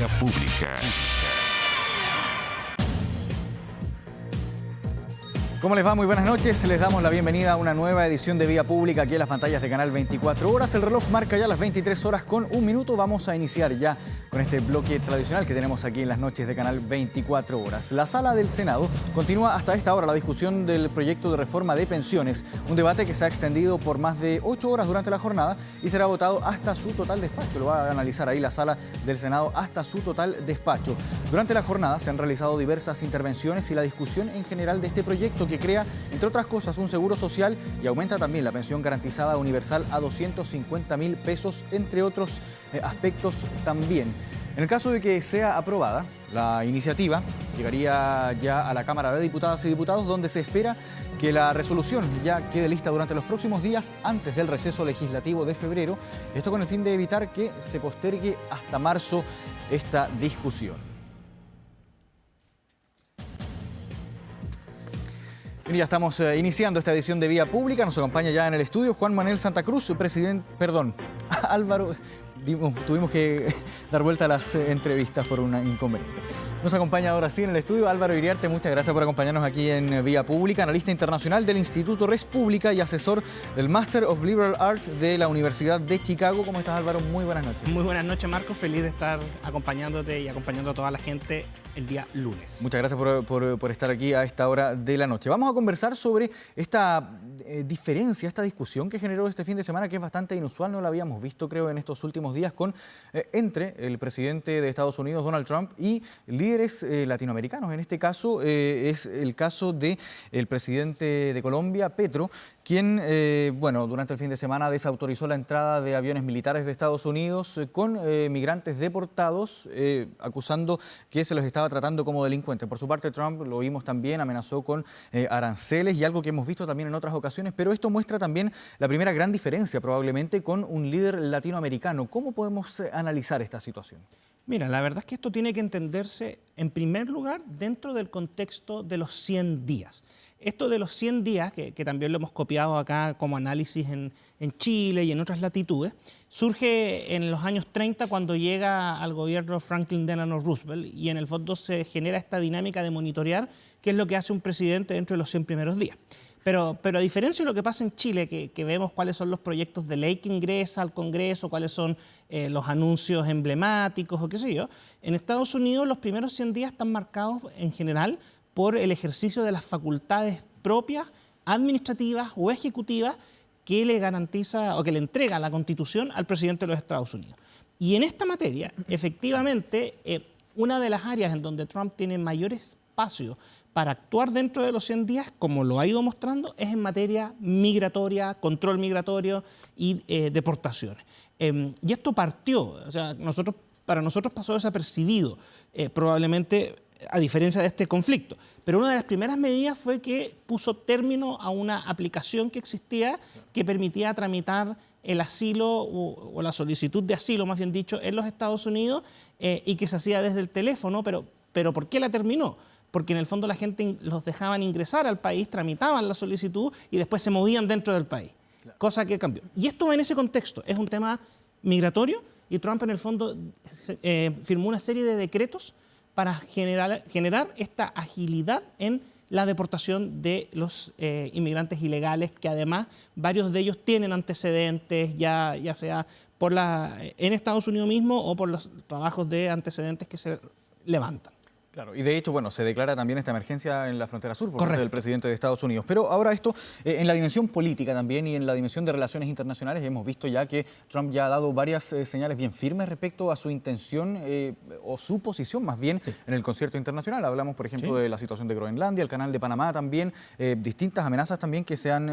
Vía Pública. ¿Cómo les va? Muy buenas noches. Les damos la bienvenida a una nueva edición de Vía Pública aquí en las pantallas de Canal 24 Horas. El reloj marca ya las 23 horas con un minuto. Vamos a iniciar ya con este bloque tradicional que tenemos aquí en las noches de Canal 24 Horas. La Sala del Senado continúa hasta esta hora la discusión del proyecto de reforma de pensiones, un debate que se ha extendido por más de 8 horas durante la jornada y será votado hasta su total despacho. Lo va a analizar ahí la Sala del Senado hasta su total despacho. Durante la jornada se han realizado diversas intervenciones y la discusión en general de este proyecto que crea, entre otras cosas, un seguro social y aumenta también la pensión garantizada universal a 250.000 pesos, entre otros aspectos también. En el caso de que sea aprobada, la iniciativa llegaría ya a la Cámara de Diputadas y Diputados, donde se espera que la resolución ya quede lista durante los próximos días antes del receso legislativo de febrero. Esto con el fin de evitar que se postergue hasta marzo esta discusión. Y ya estamos iniciando esta edición de Vía Pública. Nos acompaña ya en el estudio Juan Manuel Santa Cruz, Álvaro. Tuvimos que dar vuelta a las entrevistas por una inconveniente. Nos acompaña ahora sí en el estudio Álvaro Iriarte. Muchas gracias por acompañarnos aquí en Vía Pública, analista internacional del Instituto Res Pública y asesor del Master of Liberal Arts de la Universidad de Chicago. ¿Cómo estás, Álvaro? Muy buenas noches. Muy buenas noches, Marco. Feliz de estar acompañándote y acompañando a toda la gente el día lunes. Muchas gracias por estar aquí a esta hora de la noche. Vamos a conversar sobre esta diferencia, esta discusión que generó este fin de semana, que es bastante inusual. No la habíamos visto, creo, en estos últimos días entre el presidente de Estados Unidos, Donald Trump, y líderes latinoamericanos. En este caso es el caso del presidente de Colombia, Petro, quien, durante el fin de semana desautorizó la entrada de aviones militares de Estados Unidos con migrantes deportados, acusando que se los estaba tratando como delincuentes. Por su parte, Trump, lo vimos también, amenazó con aranceles y algo que hemos visto también en otras ocasiones, pero esto muestra también la primera gran diferencia probablemente con un líder latinoamericano. ¿Cómo podemos analizar esta situación? Mira, la verdad es que esto tiene que entenderse, en primer lugar, dentro del contexto de los 100 días. Esto de los 100 días, que también lo hemos copiado acá como análisis en Chile y en otras latitudes, surge en los años 30 cuando llega al gobierno Franklin Delano Roosevelt y en el fondo se genera esta dinámica de monitorear qué es lo que hace un presidente dentro de los 100 primeros días. Pero a diferencia de lo que pasa en Chile, que vemos cuáles son los proyectos de ley que ingresa al Congreso, cuáles son los anuncios emblemáticos o qué sé yo, en Estados Unidos los primeros 100 días están marcados en general por el ejercicio de las facultades propias, administrativas o ejecutivas que le garantiza o que le entrega la Constitución al presidente de los Estados Unidos. Y en esta materia, efectivamente, una de las áreas en donde Trump tiene mayor espacio para actuar dentro de los 100 días, como lo ha ido mostrando, es en materia migratoria, control migratorio y deportaciones. Y esto partió, o sea, para nosotros pasó desapercibido, probablemente a diferencia de este conflicto. Pero una de las primeras medidas fue que puso término a una aplicación que existía que permitía tramitar el asilo o la solicitud de asilo, más bien dicho, en los Estados Unidos y que se hacía desde el teléfono. Pero ¿por qué la terminó? Porque en el fondo la gente los dejaban ingresar al país, tramitaban la solicitud y después se movían dentro del país, claro. Cosa que cambió. Y esto en ese contexto es un tema migratorio y Trump en el fondo firmó una serie de decretos para generar esta agilidad en la deportación de los inmigrantes ilegales, que además varios de ellos tienen antecedentes, ya sea en Estados Unidos mismo o por los trabajos de antecedentes que se levantan. Claro, y de hecho, se declara también esta emergencia en la frontera sur por parte del presidente de Estados Unidos. Pero ahora esto, en la dimensión política también y en la dimensión de relaciones internacionales, hemos visto ya que Trump ya ha dado varias señales bien firmes respecto a su intención o su posición más bien en el concierto internacional. Hablamos, por ejemplo, de la situación de Groenlandia, el canal de Panamá también, distintas amenazas también que se han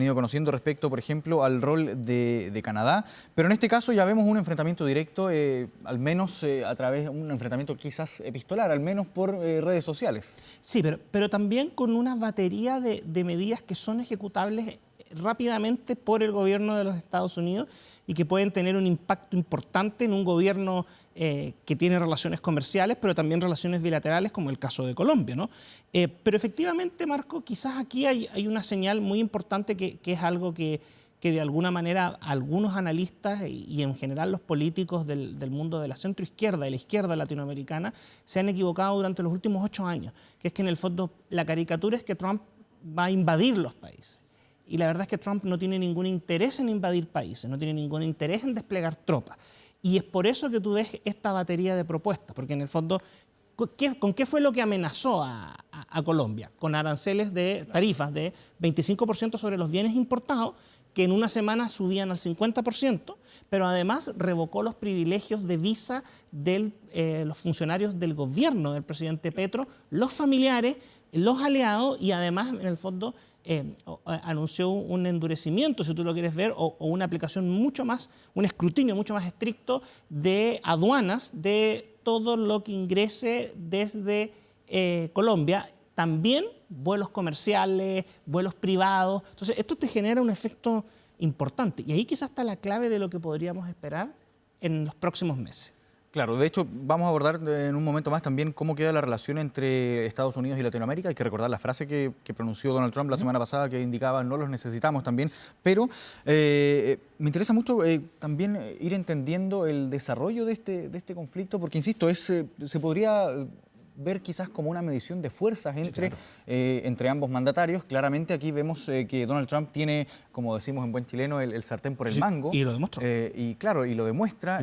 ido conociendo respecto, por ejemplo, al rol de Canadá. Pero en este caso ya vemos un enfrentamiento directo, al menos a través de un enfrentamiento quizás epistolar, al menos por redes sociales. Sí, pero también con una batería de medidas que son ejecutables rápidamente por el gobierno de los Estados Unidos y que pueden tener un impacto importante en un gobierno que tiene relaciones comerciales, pero también relaciones bilaterales, como el caso de Colombia, ¿no? Pero efectivamente, Marco, quizás aquí hay una señal muy importante que es algo que que de alguna manera algunos analistas y en general los políticos del mundo de la centroizquierda y la izquierda latinoamericana se han equivocado durante los últimos 8 años, que es que en el fondo la caricatura es que Trump va a invadir los países. Y la verdad es que Trump no tiene ningún interés en invadir países, no tiene ningún interés en desplegar tropas. Y es por eso que tú ves esta batería de propuestas, porque en el fondo, ¿con qué fue lo que amenazó a Colombia? Con aranceles de tarifas de 25% sobre los bienes importados, que en una semana subían al 50%, pero además revocó los privilegios de visa de los funcionarios del gobierno del presidente Petro, los familiares, los aliados, y además, en el fondo, anunció un endurecimiento, si tú lo quieres ver, o una aplicación mucho más, un escrutinio mucho más estricto de aduanas de todo lo que ingrese desde Colombia, también vuelos comerciales, vuelos privados. Entonces, esto te genera un efecto importante. Y ahí quizás está la clave de lo que podríamos esperar en los próximos meses. Claro, de hecho vamos a abordar en un momento más también cómo queda la relación entre Estados Unidos y Latinoamérica. Hay que recordar la frase que pronunció Donald Trump la semana pasada, que indicaba no los necesitamos también, pero me interesa mucho también ir entendiendo el desarrollo de este conflicto, porque insisto, se podría ver quizás como una medición de fuerzas entre ambos mandatarios. Claramente aquí vemos que Donald Trump tiene, como decimos en buen chileno, el sartén por el mango. Y lo demostró. Y claro, y lo demuestra.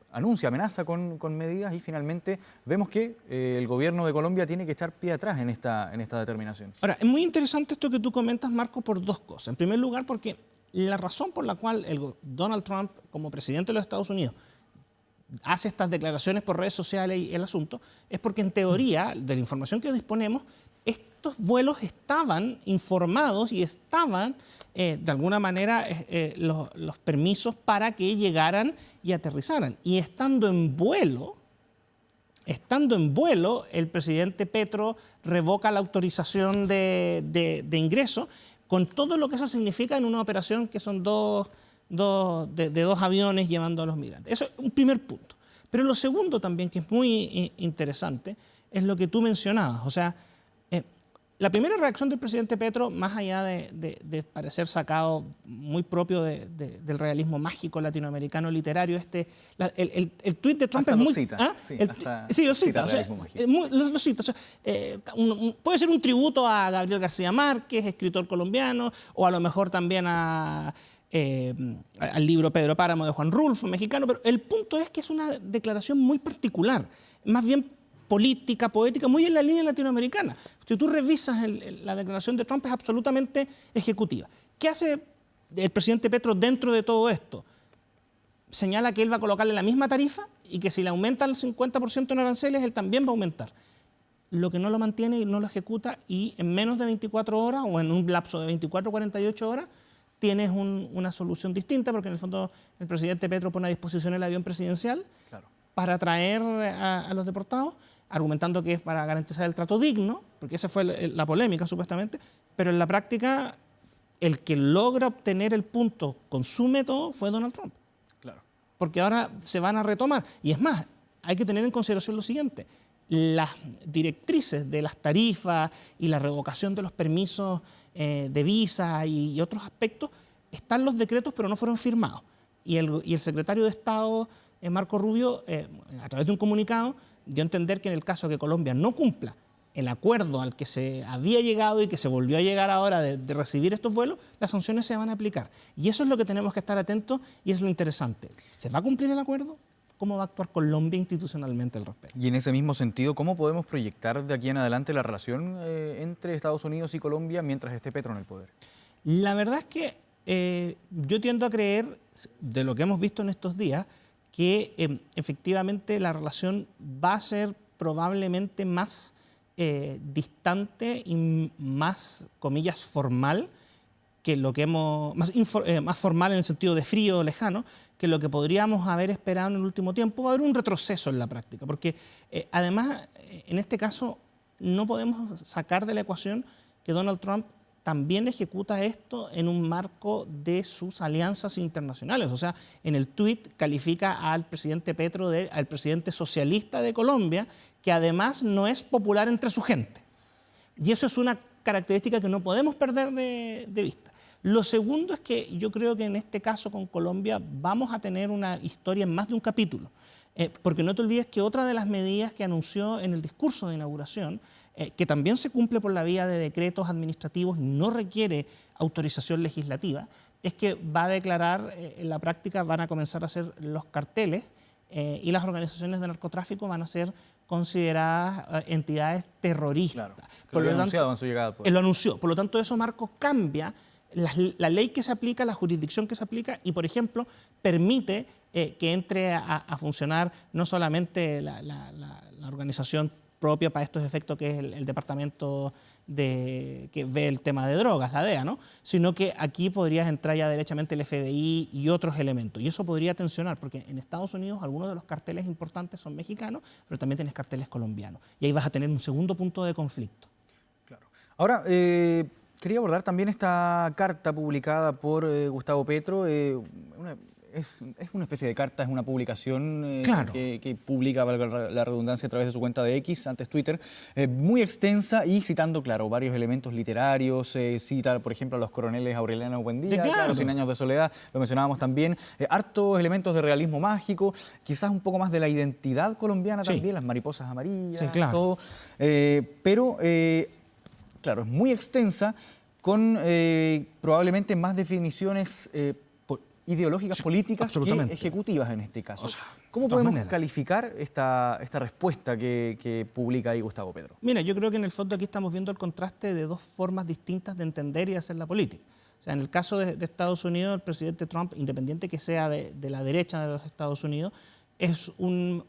Anuncia, amenaza con medidas, y finalmente vemos que el gobierno de Colombia tiene que echar pie atrás en esta determinación. Ahora, es muy interesante esto que tú comentas, Marco, por dos cosas. En primer lugar, porque la razón por la cual Donald Trump, como presidente de los Estados Unidos, hace estas declaraciones por redes sociales y el asunto, es porque en teoría, de la información que disponemos, estos vuelos estaban informados y estaban, de alguna manera, los permisos para que llegaran y aterrizaran. Y estando en vuelo, el presidente Petro revoca la autorización de ingreso, con todo lo que eso significa en una operación que son dos aviones llevando a los migrantes. Eso es un primer punto. Pero lo segundo también, que es muy interesante, es lo que tú mencionabas. O sea, la primera reacción del presidente Petro, más allá de parecer sacado muy propio del realismo mágico latinoamericano literario, el tuit de Trump hasta es muy... cita. ¿Ah? Sí, lo cita. O sea, lo cita. O sea, puede ser un tributo a Gabriel García Márquez, escritor colombiano, o a lo mejor también al libro Pedro Páramo de Juan Rulfo, mexicano, pero el punto es que es una declaración muy particular, más bien política, poética, muy en la línea latinoamericana. Si tú revisas la declaración de Trump, es absolutamente ejecutiva. ¿Qué hace el presidente Petro dentro de todo esto? Señala que él va a colocarle la misma tarifa y que si le aumenta el 50% en aranceles, él también va a aumentar. Lo que no lo mantiene y no lo ejecuta, y en menos de 24 horas o en un lapso de 24 o 48 horas, tienes una solución distinta, porque en el fondo el presidente Petro pone a disposición el avión presidencial para traer a los deportados, argumentando que es para garantizar el trato digno, porque esa fue la polémica supuestamente, pero en la práctica el que logra obtener el punto con su método fue Donald Trump. Claro. Porque ahora se van a retomar. Y es más, hay que tener en consideración lo siguiente: las directrices de las tarifas y la revocación de los permisos de visa y otros aspectos, están los decretos, pero no fueron firmados. Y el secretario de Estado, Marco Rubio, a través de un comunicado, dio a entender que en el caso de que Colombia no cumpla el acuerdo al que se había llegado y que se volvió a llegar ahora de recibir estos vuelos, las sanciones se van a aplicar. Y eso es lo que tenemos que estar atentos, y es lo interesante. ¿Se va a cumplir el acuerdo? ¿Cómo va a actuar Colombia institucionalmente al respecto? Y en ese mismo sentido, ¿cómo podemos proyectar de aquí en adelante la relación entre Estados Unidos y Colombia mientras esté Petro en el poder? La verdad es que yo tiendo a creer, de lo que hemos visto en estos días, que efectivamente la relación va a ser probablemente más distante y más, comillas, formal, que lo que más formal en el sentido de frío, lejano, que lo que podríamos haber esperado en el último tiempo. Va a haber un retroceso en la práctica, porque además, en este caso, no podemos sacar de la ecuación que Donald Trump también ejecuta esto en un marco de sus alianzas internacionales. O sea, en el tuit califica al presidente Petro al presidente socialista de Colombia, que además no es popular entre su gente. Y eso es una característica que no podemos perder de vista. Lo segundo es que yo creo que en este caso con Colombia vamos a tener una historia en más de un capítulo. Porque no te olvides que otra de las medidas que anunció en el discurso de inauguración, que también se cumple por la vía de decretos administrativos y no requiere autorización legislativa, es que va a declarar, en la práctica van a comenzar a hacer los carteles y las organizaciones de narcotráfico van a ser consideradas entidades terroristas. Claro, que lo anunciado en su llegada al poder. Él lo anunció. Por lo tanto, eso, Marco, cambia la ley que se aplica, la jurisdicción que se aplica y, por ejemplo, permite que entre a funcionar no solamente la organización propia para estos efectos, que es el departamento que ve el tema de drogas, la DEA, ¿no? Sino que aquí podrías entrar ya derechamente el FBI y otros elementos. Y eso podría tensionar, porque en Estados Unidos algunos de los carteles importantes son mexicanos, pero también tienes carteles colombianos. Y ahí vas a tener un segundo punto de conflicto. Claro. Ahora, quería abordar también esta carta publicada por Gustavo Petro. Es una especie de carta, es una publicación Claro. que publica, valga la redundancia, a través de su cuenta de X, antes Twitter, muy extensa y citando, claro, varios elementos literarios. Cita, por ejemplo, a los coroneles Aureliano Buendía, claro, 100 años de soledad, lo mencionábamos también. Hartos elementos de realismo mágico, quizás un poco más de la identidad colombiana también, las mariposas amarillas, todo. Pero, claro, es muy extensa, con probablemente más definiciones ideológicas, políticas que ejecutivas en este caso. O sea, ¿cómo podemos calificar esta respuesta que publica ahí Gustavo Petro? Mira, yo creo que en el fondo aquí estamos viendo el contraste de dos formas distintas de entender y de hacer la política. O sea, en el caso de Estados Unidos, el presidente Trump, independiente que sea de la derecha de los Estados Unidos, es un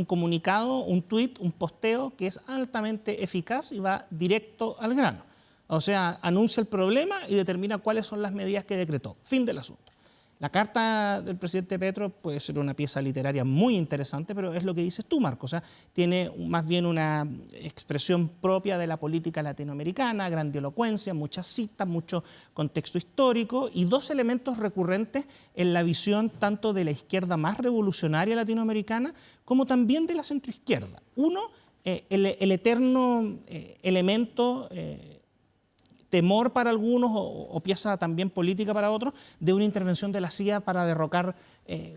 comunicado, un tuit, un posteo que es altamente eficaz y va directo al grano. O sea, anuncia el problema y determina cuáles son las medidas que decretó. Fin del asunto. La carta del presidente Petro puede ser una pieza literaria muy interesante, pero es lo que dices tú, Marco. O sea, tiene más bien una expresión propia de la política latinoamericana, grandilocuencia, muchas citas, mucho contexto histórico y dos elementos recurrentes en la visión tanto de la izquierda más revolucionaria latinoamericana como también de la centroizquierda. Uno, el eterno elemento temor para algunos o pieza también política para otros de una intervención de la CIA para derrocar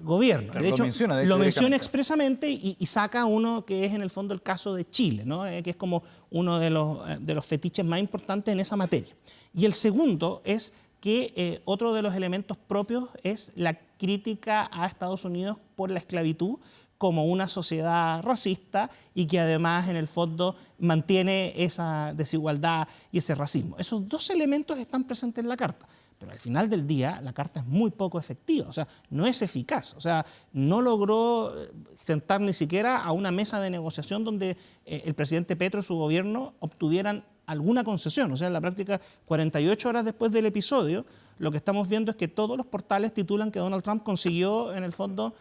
gobierno. De hecho, lo menciona expresamente y saca uno que es en el fondo el caso de Chile, ¿no? Que es como uno de los fetiches más importantes en esa materia. Y el segundo es que otro de los elementos propios es la crítica a Estados Unidos por la esclavitud como una sociedad racista y que además en el fondo mantiene esa desigualdad y ese racismo. Esos dos elementos están presentes en la carta, pero al final del día la carta es muy poco efectiva, o sea, no es eficaz, o sea, no logró sentar ni siquiera a una mesa de negociación donde el presidente Petro y su gobierno obtuvieran alguna concesión. O sea, en la práctica, 48 horas después del episodio, lo que estamos viendo es que todos los portales titulan que Donald Trump consiguió, en el fondo,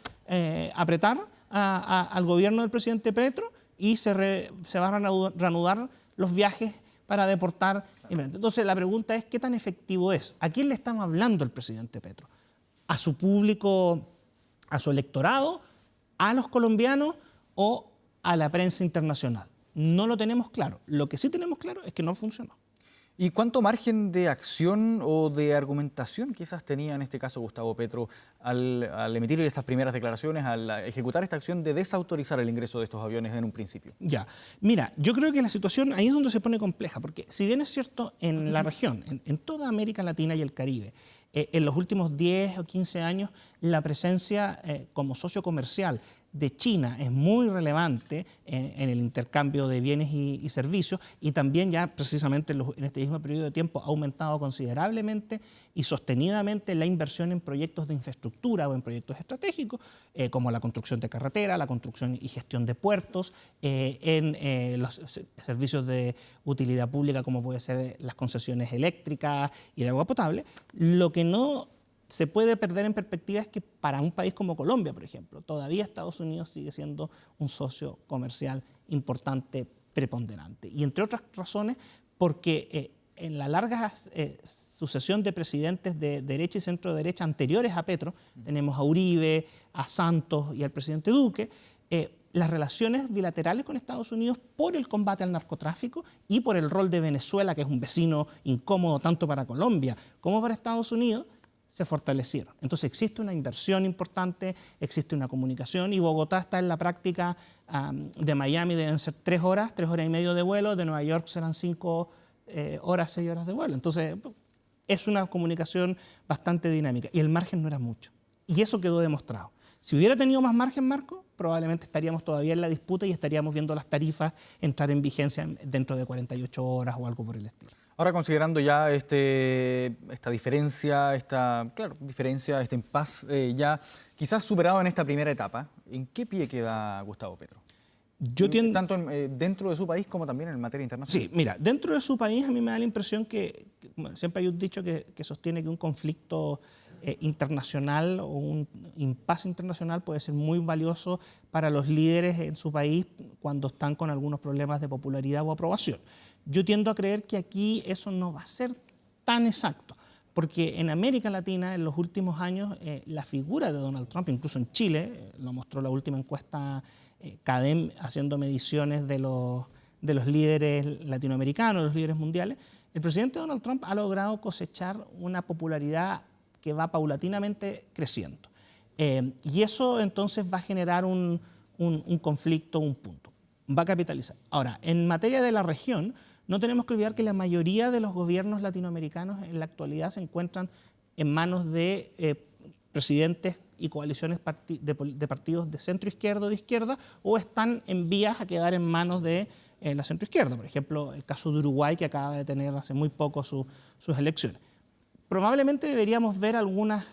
apretar al gobierno del presidente Petro y se van a reanudar los viajes para deportar. Entonces, la pregunta es, ¿qué tan efectivo es? ¿A quién le estamos hablando el presidente Petro? ¿A su público, a su electorado, a los colombianos o a la prensa internacional? No lo tenemos claro. Lo que sí tenemos claro es que no funcionó. ¿Y cuánto margen de acción o de argumentación quizás tenía en este caso Gustavo Petro al emitir estas primeras declaraciones, al ejecutar esta acción de desautorizar el ingreso de estos aviones en un principio? Ya, mira, yo creo que la situación ahí es donde se pone compleja, porque si bien es cierto en la región, en toda América Latina y el Caribe, en los últimos 10 o 15 años la presencia como socio comercial de China es muy relevante en el intercambio de bienes y servicios, y también ya precisamente en este mismo periodo de tiempo ha aumentado considerablemente y sostenidamente la inversión en proyectos de infraestructura o en proyectos estratégicos, como la construcción de carretera, la construcción y gestión de puertos, en los servicios de utilidad pública como puede ser las concesiones eléctricas y de agua potable. Lo que no se puede perder en perspectiva es que para un país como Colombia, por ejemplo, todavía Estados Unidos sigue siendo un socio comercial importante, preponderante. Y entre otras razones, porque en la larga sucesión de presidentes de derecha y centro derecha anteriores a Petro, tenemos a Uribe, a Santos y al presidente Duque, las relaciones bilaterales con Estados Unidos por el combate al narcotráfico y por el rol de Venezuela, que es un vecino incómodo tanto para Colombia como para Estados Unidos, se fortalecieron. Entonces existe una inversión importante, existe una comunicación, y Bogotá está en la práctica. De Miami deben ser 3 horas y media de vuelo, de Nueva York serán 5 horas, 6 horas de vuelo. Entonces es una comunicación bastante dinámica y el margen no era mucho. Y eso quedó demostrado. Si hubiera tenido más margen, Marco, probablemente estaríamos todavía en la disputa y estaríamos viendo las tarifas entrar en vigencia dentro de 48 horas o algo por el estilo. Ahora, considerando ya esta diferencia, este impasse ya quizás superado en esta primera etapa, ¿en qué pie queda Gustavo Petro? Tanto dentro de su país como también en materia internacional. Sí, mira, dentro de su país a mí me da la impresión bueno, siempre hay un dicho que sostiene que un conflicto internacional o un impasse internacional puede ser muy valioso para los líderes en su país cuando están con algunos problemas de popularidad o aprobación. Yo tiendo a creer que aquí eso no va a ser tan exacto, porque en América Latina en los últimos años la figura de Donald Trump, incluso en Chile, lo mostró la última encuesta CADEM haciendo mediciones de los líderes latinoamericanos, los líderes mundiales, el presidente Donald Trump ha logrado cosechar una popularidad que va paulatinamente creciendo. Y eso entonces va a generar un conflicto, un punto. Va a capitalizar. Ahora, en materia de la región, no tenemos que olvidar que la mayoría de los gobiernos latinoamericanos en la actualidad se encuentran en manos de presidentes y coaliciones de partidos de centro-izquierda o de izquierda, o están en vías a quedar en manos de la centro-izquierda. Por ejemplo, el caso de Uruguay, que acaba de tener hace muy poco sus elecciones. Probablemente deberíamos ver algunos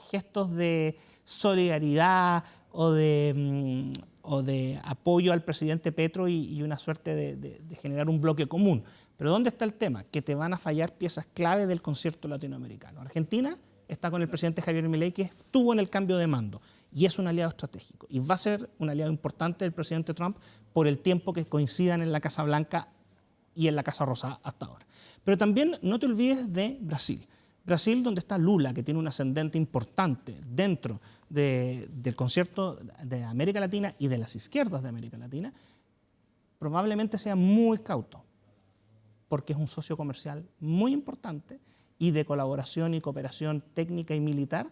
gestos de solidaridad o de apoyo al presidente Petro y una suerte de generar un bloque común. Pero ¿dónde está el tema? Que te van a fallar piezas clave del concierto latinoamericano. Argentina está con el presidente Javier Milei, que estuvo en el cambio de mando y es un aliado estratégico. Y va a ser un aliado importante del presidente Trump por el tiempo que coincidan en la Casa Blanca y en la Casa Rosada hasta ahora. Pero también no te olvides de Brasil. Brasil, donde está Lula, que tiene un ascendente importante dentro del concierto de América Latina y de las izquierdas de América Latina, probablemente sea muy cauto, porque es un socio comercial muy importante y de colaboración y cooperación técnica y militar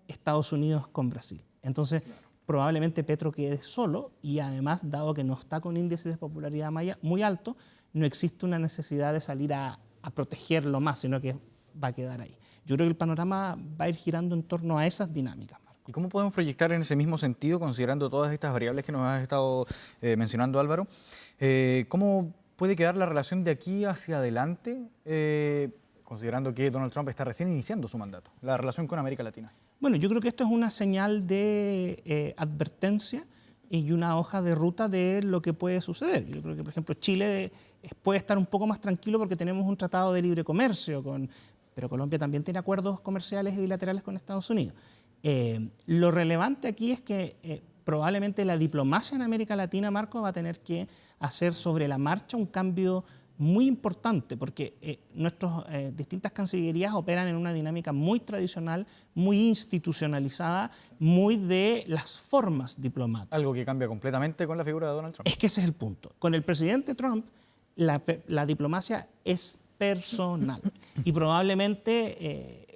Estados Unidos con Brasil. Entonces, probablemente Petro quede solo y además, dado que no está con índices de popularidad muy altos, no existe una necesidad de salir a protegerlo más, sino que va a quedar ahí. Yo creo que el panorama va a ir girando en torno a esas dinámicas, Marco. ¿Y cómo podemos proyectar en ese mismo sentido, considerando todas estas variables que nos has estado mencionando, Álvaro? ¿Cómo puede quedar la relación de aquí hacia adelante, considerando que Donald Trump está recién iniciando su mandato, la relación con América Latina? Bueno, yo creo que esto es una señal de advertencia y una hoja de ruta de lo que puede suceder. Yo creo que, por ejemplo, Chile puede estar un poco más tranquilo porque tenemos un tratado de libre comercio, pero Colombia también tiene acuerdos comerciales y bilaterales con Estados Unidos. Lo relevante aquí es que probablemente la diplomacia en América Latina, Marco, va a tener que hacer sobre la marcha un cambio muy importante, porque nuestras distintas cancillerías operan en una dinámica muy tradicional, muy institucionalizada, muy de las formas diplomáticas. Algo que cambia completamente con la figura de Donald Trump. Es que ese es el punto. Con el presidente Trump, la diplomacia es personal y probablemente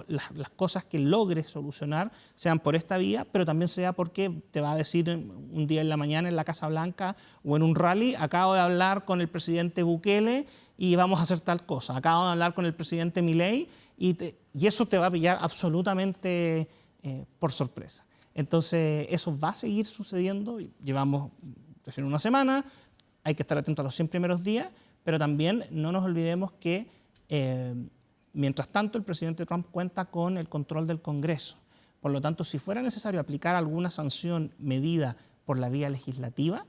las cosas que logres solucionar sean por esta vía, pero también sea porque te va a decir un día en la mañana en la Casa Blanca o en un rally: acabo de hablar con el presidente Bukele y vamos a hacer tal cosa, acabo de hablar con el presidente Milei, y eso te va a pillar absolutamente por sorpresa. Entonces eso va a seguir sucediendo. Llevamos recién una semana, hay que estar atentos a los 100 primeros días, pero también no nos olvidemos que mientras tanto el presidente Trump cuenta con el control del Congreso. Por lo tanto, si fuera necesario aplicar alguna sanción medida por la vía legislativa,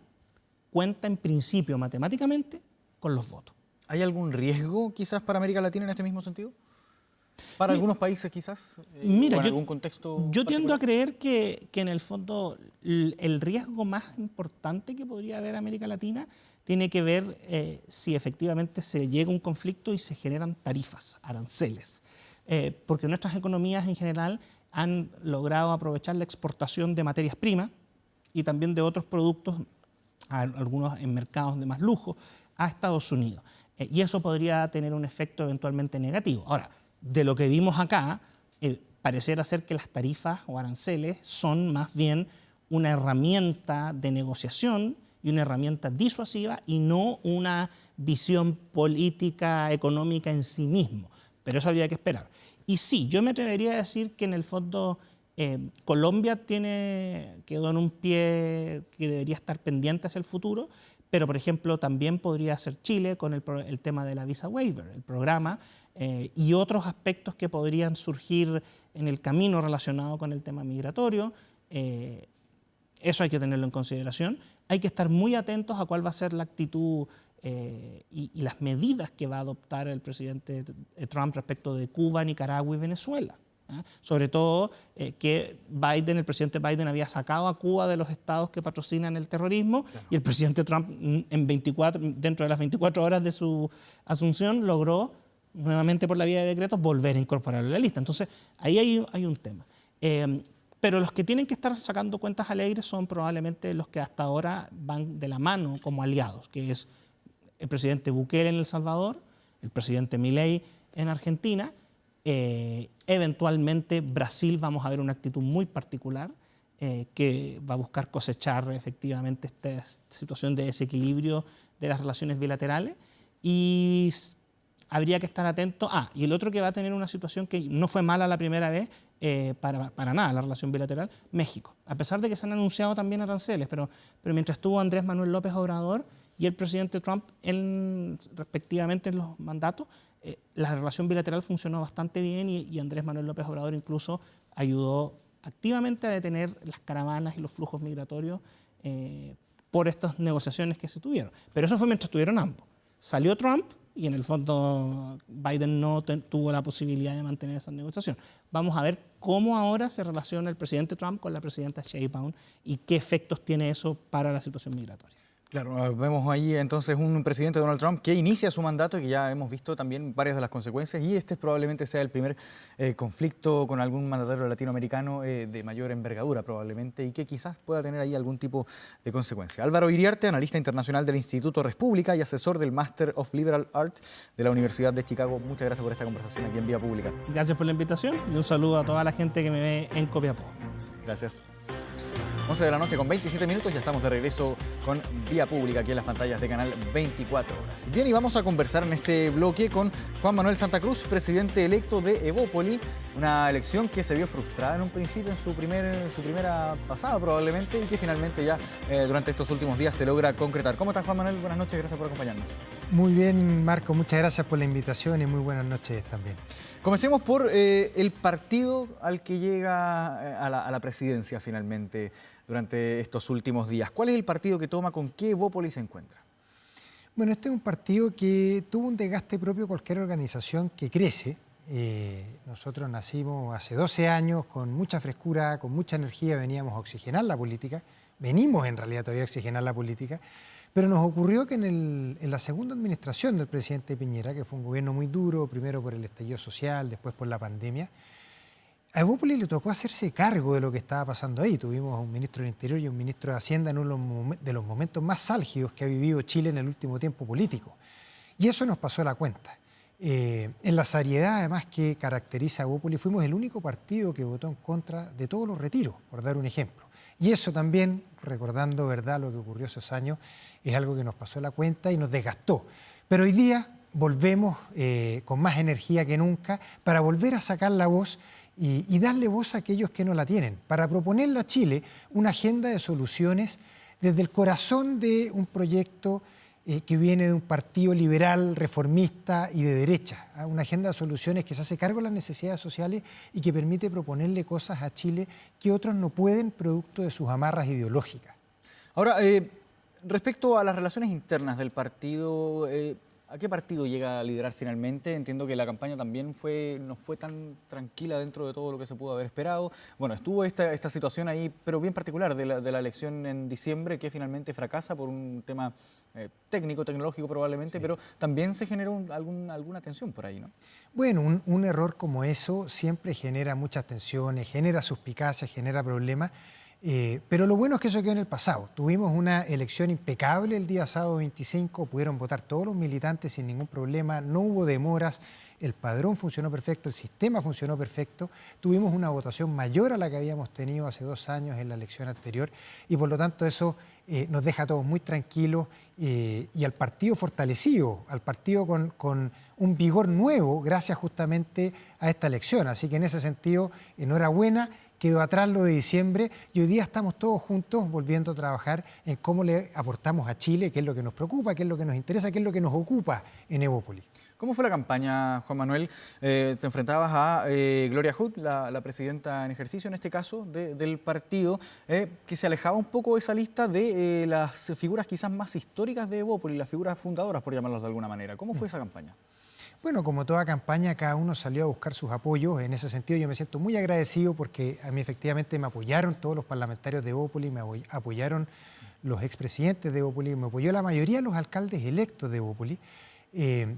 cuenta en principio matemáticamente con los votos. ¿Hay algún riesgo quizás para América Latina en este mismo sentido? ¿Para algunos países quizás? Mira, ¿O en algún contexto yo tiendo a creer que en el fondo el riesgo más importante que podría haber en América Latina tiene que ver si efectivamente se llega a un conflicto y se generan tarifas, aranceles. Porque nuestras economías en general han logrado aprovechar la exportación de materias primas y también de otros productos, algunos en mercados de más lujo, a Estados Unidos. Y eso podría tener un efecto eventualmente negativo. Ahora, de lo que vimos acá, pareciera ser que las tarifas o aranceles son más bien una herramienta de negociación y una herramienta disuasiva y no una visión política, económica en sí mismo. Pero eso habría que esperar. Y sí, yo me atrevería a decir que en el fondo Colombia quedó en un pie que debería estar pendiente hacia el futuro, pero por ejemplo también podría ser Chile con el tema de la visa waiver, el programa, y otros aspectos que podrían surgir en el camino relacionado con el tema migratorio. Eso hay que tenerlo en consideración. Hay que estar muy atentos a cuál va a ser la actitud y las medidas que va a adoptar el presidente Trump respecto de Cuba, Nicaragua y Venezuela. Sobre todo que el presidente Biden había sacado a Cuba de los estados que patrocinan el terrorismo, claro, y el presidente Trump dentro de las 24 horas de su asunción logró nuevamente por la vía de decretos volver a incorporarlo a la lista. Entonces ahí hay un tema. Pero los que tienen que estar sacando cuentas alegres son probablemente los que hasta ahora van de la mano como aliados, que es el presidente Bukele en El Salvador, el presidente Milei en Argentina. Eventualmente Brasil vamos a ver una actitud muy particular que va a buscar cosechar efectivamente esta situación de desequilibrio de las relaciones bilaterales, y habría que estar atento. Y el otro que va a tener una situación que no fue mala la primera vez, para nada la relación bilateral, México. A pesar de que se han anunciado también aranceles, pero mientras estuvo Andrés Manuel López Obrador y el presidente Trump respectivamente en los mandatos, la relación bilateral funcionó bastante bien y Andrés Manuel López Obrador incluso ayudó activamente a detener las caravanas y los flujos migratorios por estas negociaciones que se tuvieron. Pero eso fue mientras estuvieron ambos. Salió Trump y en el fondo Biden no tuvo la posibilidad de mantener esa negociación. Vamos a ver cómo ahora se relaciona el presidente Trump con la presidenta Sheinbaum y qué efectos tiene eso para la situación migratoria. Claro, vemos ahí entonces un presidente Donald Trump que inicia su mandato y que ya hemos visto también varias de las consecuencias, y este probablemente sea el primer conflicto con algún mandatario latinoamericano de mayor envergadura probablemente, y que quizás pueda tener ahí algún tipo de consecuencia. Álvaro Iriarte, analista internacional del Instituto República y asesor del Master of Liberal Arts de la Universidad de Chicago. Muchas gracias por esta conversación aquí en Vía Pública. Gracias por la invitación y un saludo a toda la gente que me ve en Copiapó. Gracias. 11 de la noche con 27 minutos, ya estamos de regreso con Vía Pública aquí en las pantallas de Canal 24 Horas. Bien, y vamos a conversar en este bloque con Juan Manuel Santa Cruz, presidente electo de Evópoli, una elección que se vio frustrada en un principio en su primera pasada probablemente, y que finalmente ya durante estos últimos días se logra concretar. ¿Cómo estás, Juan Manuel? Buenas noches, gracias por acompañarnos. Muy bien, Marco, muchas gracias por la invitación y muy buenas noches también. Comencemos por el partido al que llega a la presidencia finalmente durante estos últimos días. ¿Cuál es el partido que toma? ¿Con qué Evópoli se encuentra? Bueno, este es un partido que tuvo un desgaste propio, cualquier organización que crece. Nosotros nacimos hace 12 años con mucha frescura, con mucha energía, veníamos a oxigenar la política, venimos en realidad todavía a oxigenar la política, pero nos ocurrió que en la segunda administración del presidente Piñera, que fue un gobierno muy duro, primero por el estallido social, después por la pandemia, a Evópoli le tocó hacerse cargo de lo que estaba pasando ahí. Tuvimos un ministro del Interior y un ministro de Hacienda en uno de los momentos más álgidos que ha vivido Chile en el último tiempo político. Y eso nos pasó la cuenta. En la seriedad, además, que caracteriza a Evópoli, fuimos el único partido que votó en contra de todos los retiros, por dar un ejemplo. Y eso también, recordando verdad lo que ocurrió esos años, es algo que nos pasó la cuenta y nos desgastó. Pero hoy día volvemos con más energía que nunca para volver a sacar la voz y darle voz a aquellos que no la tienen, para proponerle a Chile una agenda de soluciones desde el corazón de un proyecto que viene de un partido liberal, reformista y de derecha, una agenda de soluciones que se hace cargo de las necesidades sociales y que permite proponerle cosas a Chile que otros no pueden, producto de sus amarras ideológicas. Ahora, respecto a las relaciones internas del partido, ¿a qué partido llega a liderar finalmente? Entiendo que la campaña también no fue tan tranquila dentro de todo lo que se pudo haber esperado. Bueno, estuvo esta situación ahí, pero bien particular de la elección en diciembre, que finalmente fracasa por un tema técnico, tecnológico probablemente, sí, pero también se generó alguna tensión por ahí, ¿no? Bueno, un error como eso siempre genera muchas tensiones, genera suspicacias, genera problemas. Pero lo bueno es que eso quedó en el pasado. Tuvimos una elección impecable el día sábado 25, pudieron votar todos los militantes sin ningún problema, no hubo demoras, el padrón funcionó perfecto, el sistema funcionó perfecto, tuvimos una votación mayor a la que habíamos tenido hace 2 años en la elección anterior y por lo tanto eso nos deja a todos muy tranquilos y al partido fortalecido, al partido con un vigor nuevo gracias justamente a esta elección. Así que en ese sentido, enhorabuena. Quedó atrás lo de diciembre y hoy día estamos todos juntos volviendo a trabajar en cómo le aportamos a Chile, qué es lo que nos preocupa, qué es lo que nos interesa, qué es lo que nos ocupa en Evópolis. ¿Cómo fue la campaña, Juan Manuel? Te enfrentabas a Gloria Hood, la presidenta en ejercicio, en este caso, del partido, que se alejaba un poco de esa lista de las figuras quizás más históricas de Evópolis, las figuras fundadoras, por llamarlas de alguna manera. ¿Cómo fue esa campaña? Bueno, como toda campaña, cada uno salió a buscar sus apoyos. En ese sentido yo me siento muy agradecido porque a mí efectivamente me apoyaron todos los parlamentarios de Evópolis, me apoyaron los expresidentes de Evópolis, me apoyó la mayoría de los alcaldes electos de Evópolis.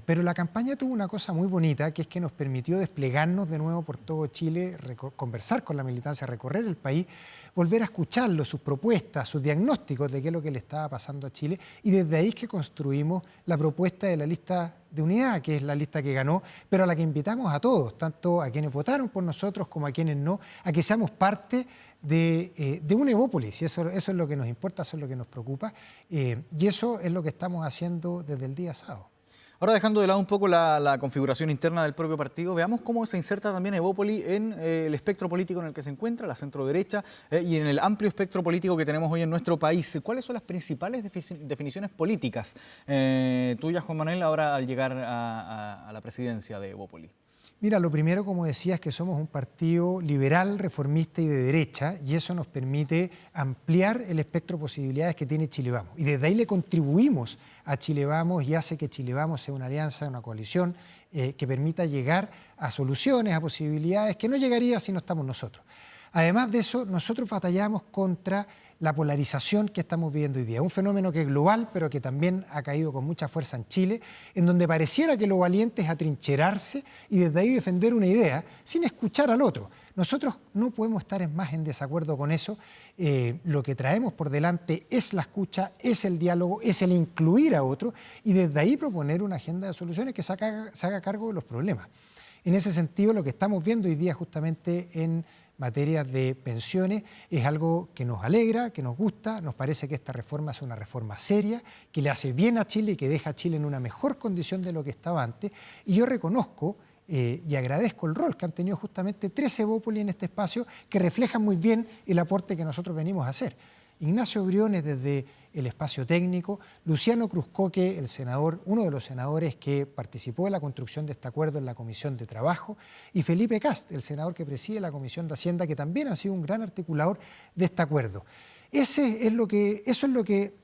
Pero la campaña tuvo una cosa muy bonita, que es que nos permitió desplegarnos de nuevo por todo Chile, conversar con la militancia, recorrer el país, volver a escucharlos, sus propuestas, sus diagnósticos de qué es lo que le estaba pasando a Chile, y desde ahí es que construimos la propuesta de la lista de unidad, que es la lista que ganó, pero a la que invitamos a todos, tanto a quienes votaron por nosotros como a quienes no, a que seamos parte de un Evópolis, y eso es lo que nos importa, eso es lo que nos preocupa, y eso es lo que estamos haciendo desde el día sábado. Ahora, dejando de lado un poco la configuración interna del propio partido, veamos cómo se inserta también Evópolis en el espectro político en el que se encuentra, la centro-derecha, y en el amplio espectro político que tenemos hoy en nuestro país. ¿Cuáles son las principales definiciones políticas tuyas, Juan Manuel, ahora al llegar a la presidencia de Evópolis? Mira, lo primero, como decía, es que somos un partido liberal, reformista y de derecha, y eso nos permite ampliar el espectro de posibilidades que tiene Chile Vamos. Y desde ahí le contribuimos a Chile Vamos y hace que Chile Vamos sea una alianza, una coalición que permita llegar a soluciones, a posibilidades que no llegaría si no estamos nosotros. Además de eso, nosotros batallamos contra la polarización que estamos viviendo hoy día. Un fenómeno que es global, pero que también ha caído con mucha fuerza en Chile, en donde pareciera que lo valiente es atrincherarse y desde ahí defender una idea sin escuchar al otro. Nosotros no podemos estar más en desacuerdo con eso. Lo que traemos por delante es la escucha, es el diálogo, es el incluir a otro y desde ahí proponer una agenda de soluciones que se haga cargo de los problemas. En ese sentido, lo que estamos viendo hoy día justamente en materias de pensiones es algo que nos alegra, que nos gusta, nos parece que esta reforma es una reforma seria, que le hace bien a Chile y que deja a Chile en una mejor condición de lo que estaba antes. Y yo reconozco y agradezco el rol que han tenido justamente 13 Evópolis en este espacio que reflejan muy bien el aporte que nosotros venimos a hacer. Ignacio Briones desde el espacio técnico, Luciano Cruzcoque, el senador, uno de los senadores que participó en la construcción de este acuerdo en la Comisión de Trabajo, y Felipe Cast, el senador que preside la Comisión de Hacienda, que también ha sido un gran articulador de este acuerdo. Eso es lo que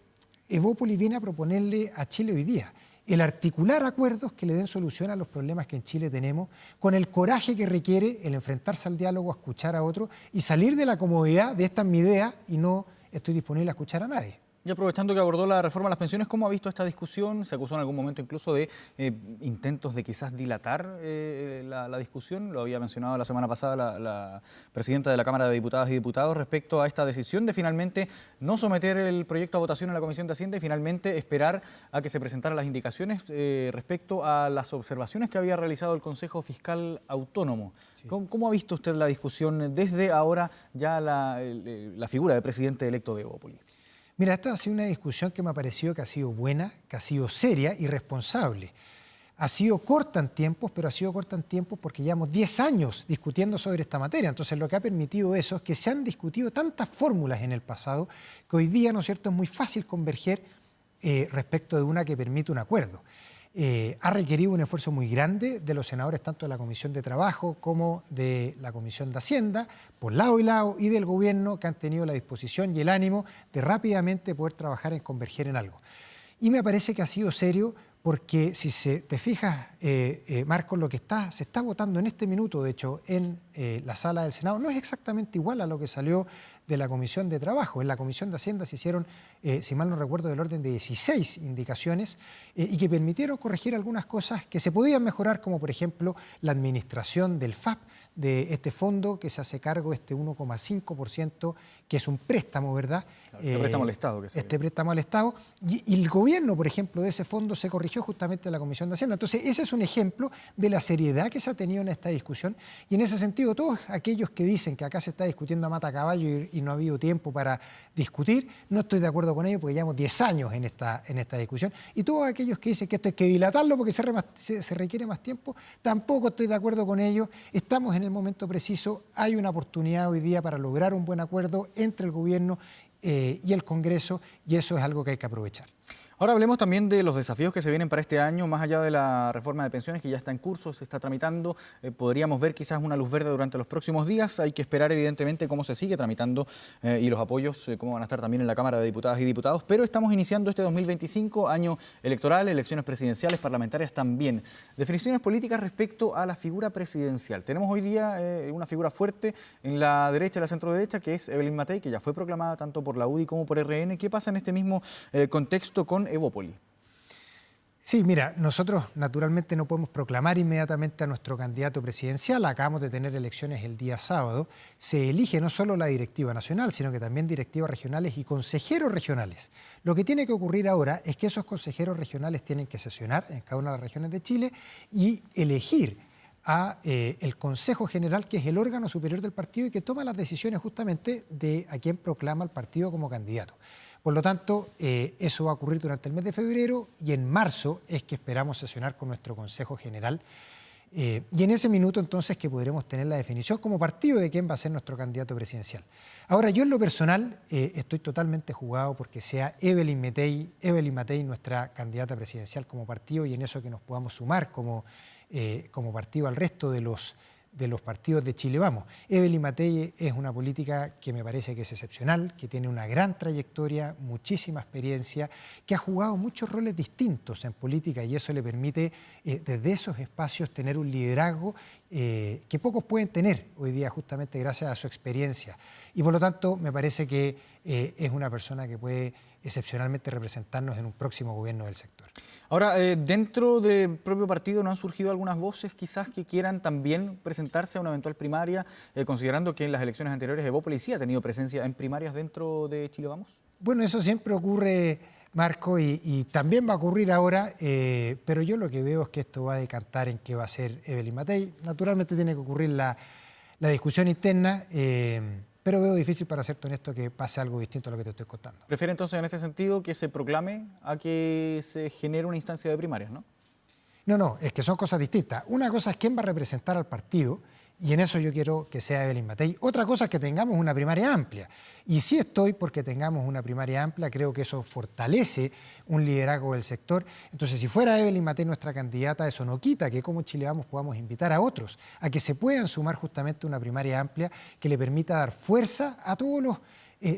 Evópolis viene a proponerle a Chile hoy día. El articular acuerdos que le den solución a los problemas que en Chile tenemos, con el coraje que requiere el enfrentarse al diálogo, a escuchar a otro y salir de la comodidad de esta es mi idea y no estoy disponible a escuchar a nadie. Y aprovechando que abordó la reforma a las pensiones, ¿cómo ha visto esta discusión? Se acusó en algún momento incluso de intentos de quizás dilatar la discusión. Lo había mencionado la semana pasada la presidenta de la Cámara de Diputadas y Diputados respecto a esta decisión de finalmente no someter el proyecto a votación en la Comisión de Hacienda y finalmente esperar a que se presentaran las indicaciones respecto a las observaciones que había realizado el Consejo Fiscal Autónomo. Sí. ¿Cómo ha visto usted la discusión desde ahora ya la figura de presidente electo de Evópolis? Mira, esta ha sido una discusión que me ha parecido que ha sido buena, que ha sido seria y responsable. Ha sido corta en tiempos, pero ha sido corta en tiempos porque llevamos 10 años discutiendo sobre esta materia. Entonces, lo que ha permitido eso es que se han discutido tantas fórmulas en el pasado que hoy día, ¿no es cierto?, es muy fácil converger respecto de una que permite un acuerdo. Ha requerido un esfuerzo muy grande de los senadores, tanto de la Comisión de Trabajo como de la Comisión de Hacienda, por lado y del Gobierno, que han tenido la disposición y el ánimo de rápidamente poder trabajar en converger en algo. Y me parece que ha sido serio porque si te fijas, Marcos, lo que se está votando en este minuto, de hecho, en la sala del Senado no es exactamente igual a lo que salió de la Comisión de Trabajo. En la Comisión de Hacienda se hicieron, si mal no recuerdo, del orden de 16 indicaciones y que permitieron corregir algunas cosas que se podían mejorar, como por ejemplo la administración del FAP, de este fondo que se hace cargo, este 1,5%, que es un préstamo, ¿verdad? Claro, préstamo al Estado. Este préstamo al Estado. Y el gobierno, por ejemplo, de ese fondo se corrigió justamente en la Comisión de Hacienda. Entonces, ese es un ejemplo de la seriedad que se ha tenido en esta discusión. Y en ese sentido, todos aquellos que dicen que acá se está discutiendo a mata caballo y no ha habido tiempo para discutir, no estoy de acuerdo con ellos porque llevamos 10 años en esta discusión. Y todos aquellos que dicen que esto hay que dilatarlo porque se requiere más tiempo, tampoco estoy de acuerdo con ellos. Estamos en el momento preciso, hay una oportunidad hoy día para lograr un buen acuerdo entre el gobierno y el Congreso, y eso es algo que hay que aprovechar. Ahora hablemos también de los desafíos que se vienen para este año, más allá de la reforma de pensiones que ya está en curso, se está tramitando. Podríamos ver quizás una luz verde durante los próximos días. Hay que esperar evidentemente cómo se sigue tramitando y los apoyos, cómo van a estar también en la Cámara de Diputadas y Diputados. Pero estamos iniciando este 2025, año electoral, elecciones presidenciales, parlamentarias también. Definiciones políticas respecto a la figura presidencial. Tenemos hoy día una figura fuerte en la derecha y la centro-derecha, que es Evelyn Matei, que ya fue proclamada tanto por la UDI como por RN. ¿Qué pasa en este mismo contexto con Evópoli? Sí, mira, nosotros naturalmente no podemos proclamar inmediatamente a nuestro candidato presidencial. Acabamos de tener elecciones el día sábado. Se elige no solo la directiva nacional, sino que también directivas regionales y consejeros regionales. Lo que tiene que ocurrir ahora es que esos consejeros regionales tienen que sesionar en cada una de las regiones de Chile y elegir a el Consejo General, que es el órgano superior del partido y que toma las decisiones justamente de a quién proclama el partido como candidato. Por lo tanto, eso va a ocurrir durante el mes de febrero y en marzo es que esperamos sesionar con nuestro Consejo General. Y en ese minuto entonces que podremos tener la definición como partido de quién va a ser nuestro candidato presidencial. Ahora, yo en lo personal estoy totalmente jugado porque sea Evelyn Matei nuestra candidata presidencial como partido y en eso que nos podamos sumar como partido al resto de los partidos de Chile Vamos. Evelyn Matei es una política que me parece que es excepcional, que tiene una gran trayectoria, muchísima experiencia, que ha jugado muchos roles distintos en política y eso le permite desde esos espacios tener un liderazgo que pocos pueden tener hoy día justamente gracias a su experiencia. Y por lo tanto me parece que es una persona que puede excepcionalmente representarnos en un próximo gobierno del sector. Ahora, dentro del propio partido, ¿no han surgido algunas voces quizás que quieran también presentarse a una eventual primaria, considerando que en las elecciones anteriores Evópoli sí ha tenido presencia en primarias dentro de Chile Vamos? Bueno, eso siempre ocurre, Marco, y también va a ocurrir ahora, pero yo lo que veo es que esto va a decantar en qué va a ser Evelyn Matei. Naturalmente tiene que ocurrir la discusión interna, pero veo difícil, para serte honesto, que pase algo distinto a lo que te estoy contando. ¿Prefiere entonces en este sentido que se proclame a que se genere una instancia de primarias, no? No, es que son cosas distintas. Una cosa es quién va a representar al partido, y en eso yo quiero que sea Evelyn Matei. Otra cosa es que tengamos una primaria amplia. Y sí estoy porque tengamos una primaria amplia, creo que eso fortalece un liderazgo del sector. Entonces, si fuera Evelyn Matei nuestra candidata, eso no quita que como Chile Vamos podamos invitar a otros a que se puedan sumar justamente a una primaria amplia que le permita dar fuerza a todos los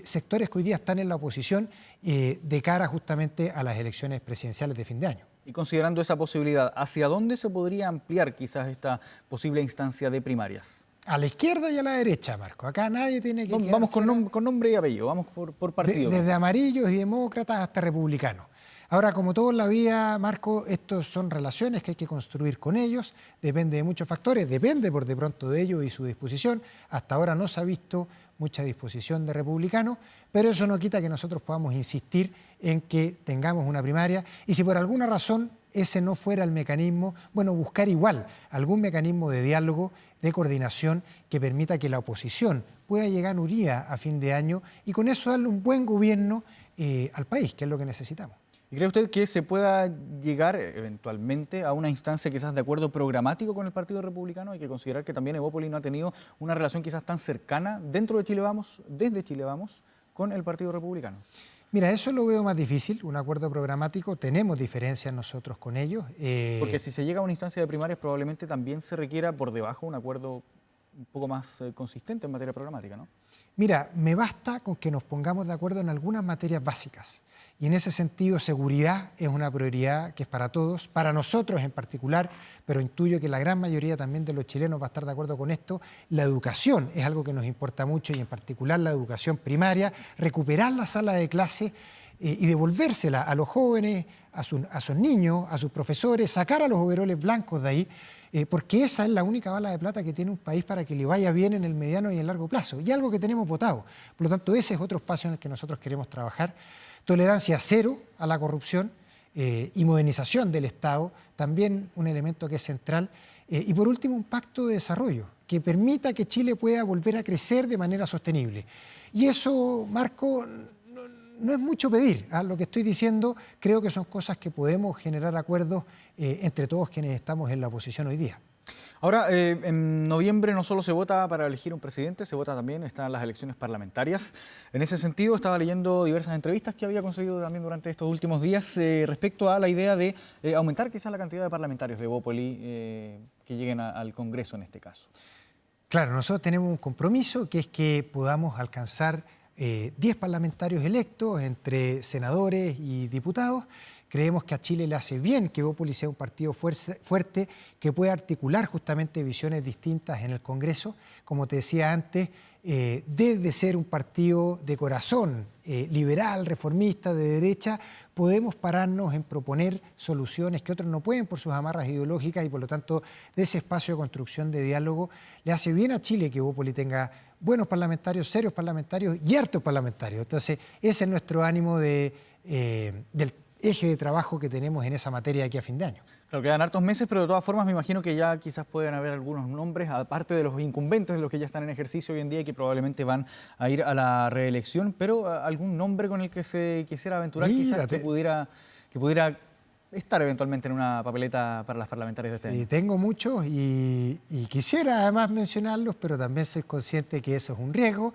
sectores que hoy día están en la oposición de cara justamente a las elecciones presidenciales de fin de año. Y considerando esa posibilidad, ¿hacia dónde se podría ampliar quizás esta posible instancia de primarias? A la izquierda y a la derecha, Marco. Acá nadie tiene que... Vamos con nombre y apellido, vamos por partido. Desde amarillos y demócratas hasta republicanos. Ahora, como todo en la vida, Marco, estos son relaciones que hay que construir con ellos, depende de muchos factores, depende por de pronto de ellos y su disposición. Hasta ahora no se ha visto mucha disposición de republicanos, pero eso no quita que nosotros podamos insistir en que tengamos una primaria y si por alguna razón ese no fuera el mecanismo, bueno, buscar igual algún mecanismo de diálogo, de coordinación que permita que la oposición pueda llegar unida a fin de año y con eso darle un buen gobierno al país, que es lo que necesitamos. ¿Y cree usted que se pueda llegar eventualmente a una instancia quizás de acuerdo programático con el Partido Republicano? Hay que considerar que también Evópoli no ha tenido una relación quizás tan cercana dentro de Chile Vamos, desde Chile Vamos, con el Partido Republicano. Mira, eso lo veo más difícil, un acuerdo programático, tenemos diferencias nosotros con ellos. Porque si se llega a una instancia de primarias probablemente también se requiera por debajo un acuerdo un poco más consistente en materia programática, ¿no? Mira, me basta con que nos pongamos de acuerdo en algunas materias básicas. Y en ese sentido, seguridad es una prioridad que es para todos, para nosotros en particular, pero intuyo que la gran mayoría también de los chilenos va a estar de acuerdo con esto. La educación es algo que nos importa mucho y en particular la educación primaria, recuperar la sala de clase y devolvérsela a los jóvenes, a sus niños, a sus profesores, sacar a los overoles blancos de ahí, porque esa es la única bala de plata que tiene un país para que le vaya bien en el mediano y en el largo plazo, y algo que tenemos votado. Por lo tanto, ese es otro espacio en el que nosotros queremos trabajar. Tolerancia cero a la corrupción y modernización del Estado, también un elemento que es central. Y por último, un pacto de desarrollo que permita que Chile pueda volver a crecer de manera sostenible. Y eso, Marco, no es mucho pedir. Lo que estoy diciendo creo que son cosas que podemos generar acuerdos entre todos quienes estamos en la oposición hoy día. Ahora, en noviembre no solo se vota para elegir un presidente, se vota también, están las elecciones parlamentarias. En ese sentido, estaba leyendo diversas entrevistas que había conseguido también durante estos últimos días respecto a la idea de aumentar quizás la cantidad de parlamentarios de Evópoli que lleguen al Congreso en este caso. Claro, nosotros tenemos un compromiso que es que podamos alcanzar 10 parlamentarios electos entre senadores y diputados. Creemos que a Chile le hace bien que Evópoli sea un partido fuerte que pueda articular justamente visiones distintas en el Congreso. Como te decía antes, desde ser un partido de corazón, liberal, reformista, de derecha, podemos pararnos en proponer soluciones que otros no pueden por sus amarras ideológicas y por lo tanto de ese espacio de construcción de diálogo le hace bien a Chile que Evópoli tenga buenos parlamentarios, serios parlamentarios y hartos parlamentarios. Entonces ese es nuestro ánimo del eje de trabajo que tenemos en esa materia de aquí a fin de año. Claro, quedan hartos meses, pero de todas formas me imagino que ya quizás pueden haber algunos nombres, aparte de los incumbentes, de los que ya están en ejercicio hoy en día y que probablemente van a ir a la reelección, pero algún nombre con el que se quisiera aventurar, quizás que pudiera estar eventualmente en una papeleta para las parlamentarias de este año. Tengo muchos y quisiera además mencionarlos, pero también soy consciente que eso es un riesgo.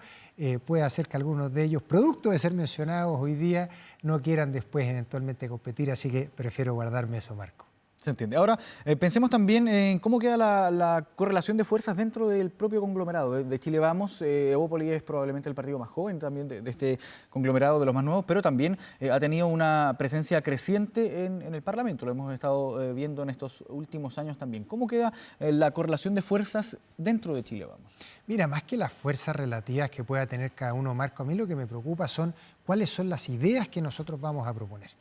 Puede hacer que algunos de ellos, producto de ser mencionados hoy día, no quieran después eventualmente competir, así que prefiero guardarme eso, Marco. Se entiende. Ahora, pensemos también en cómo queda la correlación de fuerzas dentro del propio conglomerado. De Chile Vamos, Evópoli es probablemente el partido más joven también de este conglomerado, de los más nuevos, pero también ha tenido una presencia creciente en el Parlamento. Lo hemos estado viendo en estos últimos años también. ¿Cómo queda la correlación de fuerzas dentro de Chile Vamos? Mira, más que las fuerzas relativas que pueda tener cada uno, Marco, a mí lo que me preocupa son cuáles son las ideas que nosotros vamos a proponer.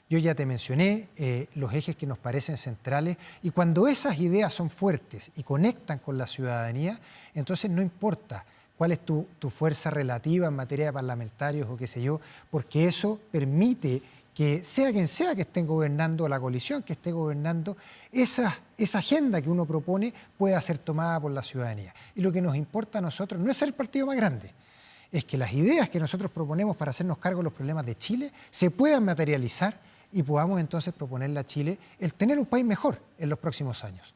Yo ya te mencioné los ejes que nos parecen centrales y cuando esas ideas son fuertes y conectan con la ciudadanía, entonces no importa cuál es tu fuerza relativa en materia de parlamentarios o qué sé yo, porque eso permite que sea quien sea que esté gobernando, la coalición que esté gobernando, esa agenda que uno propone pueda ser tomada por la ciudadanía. Y lo que nos importa a nosotros no es ser el partido más grande, es que las ideas que nosotros proponemos para hacernos cargo de los problemas de Chile se puedan materializar y podamos entonces proponerle a Chile el tener un país mejor en los próximos años.